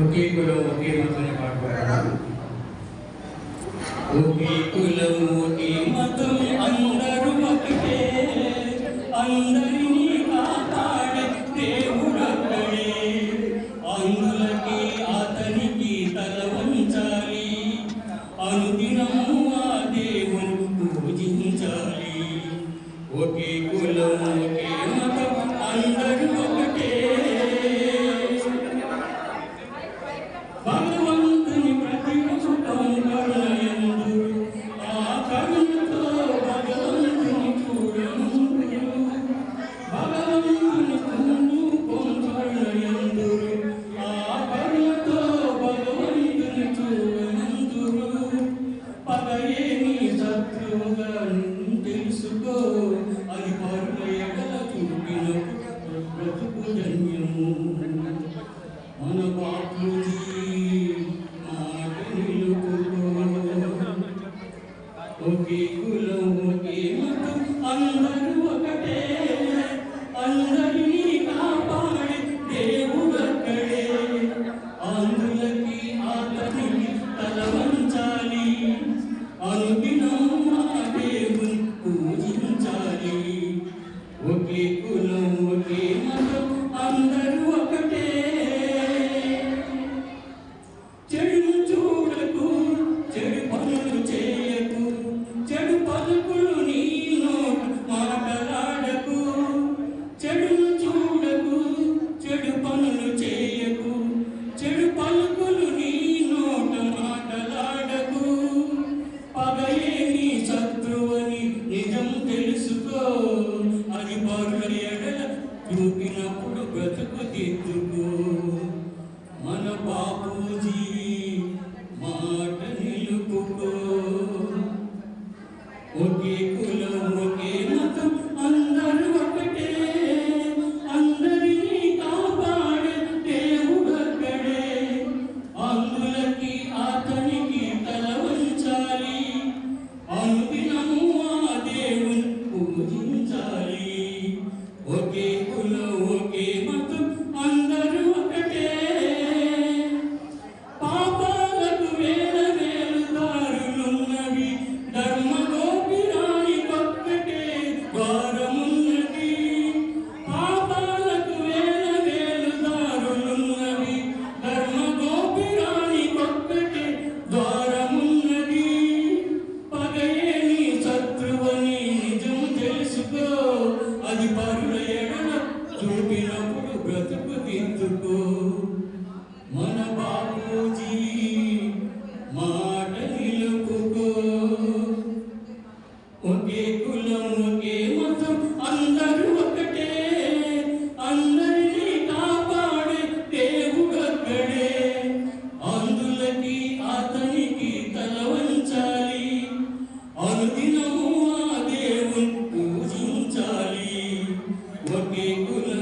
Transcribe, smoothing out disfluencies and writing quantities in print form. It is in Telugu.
ఒకే కులం ఒకే మతం పాడుకుంటున్నాను. ఒకే కులం ఒకే మతం అందరూ ఒకటే, అందరినీ కాపాడే దేవుడొక్కడే. అందులకి అతనికి తల వంచాలి, అనుదినము ఆ దేవుని పూజించాలి. ఒకే కులం ఒకే మతం అందరూ ఒకటే, భగవంతుని ప్రతిరూపం కరుణయందురు, ఆ కరుణతో భగవంతుని చూడమందురు. భగవంతుని రూపం కరుణయందురు, ఆ కరుణతో భగవంతుని చూడమందురు. పగయే నీ శత్రువుగా తెలుసుకో, అది పరుల ఎడల చూపిన బ్రతుకు ధన్యము. మన బాపూజీ మాట నిలుపుకో. ఒకే కులం ఒకే మతం అందరూ ఒకటే, అందరినీ కాపాడే దేవుడొక్కడే. అందులకి అతనికి తల వంచాలి, అనుదినం ఆ దేవుని పూజించాలి. ఒకే కులం ఒకే మతం అందరూ ఒకటే. చెడును చూడకు, చెడు పనులు చేయకు, చెడు పలుకులు నీ నోట మాటలాడకు. చెడును చూడకు, చెడు పనులు చేయకు, చెడు పలుకులు నీ నోట మాటలాడకు. పగయే నీ శత్రువని నిజం తెలుసుకో, అది పరుల ఎడల చూపినప్పుడు బ్రతుకు దిద్దుకో. మన బాపూజీ మాట నిలుపుకో. ఒకే కులం ఒకే మతం అందరూ ఒకటే, అందరినీ కాపాడే దేవుడొక్కడే. అందులకి అతనికి తల వంచాలి, అనుదినము ఆ దేవుని పూజించాలి. ఒకే కులం ఒకే మతం అందరూ ఒకటే. పాపాలకు వేల వేలు దారులున్నవి, ధర్మగోపురానికొక్కటే ద్వారమున్నది. పాపాలకు వేల వేలు దారులున్నవి, ధర్మగోపురానికొక్కటే ద్వారమున్నది. పగయే నీ శత్రువని నిజం తెలుసుకో, అది పరుల ఎడల చూపినప్పుడు బ్రతుకు దిద్దుకో. మన బాపూజీ మాట నిలుపుకో. ఒకే కులం ఒకే మతం అందరూ ఒకటే, అందరినీ కాపాడే దేవుడొక్కడే. అందులకి అతనికి తల వంచాలి, అనుదినము ఆ దేవుని పూజించాలి. ఒకే కులం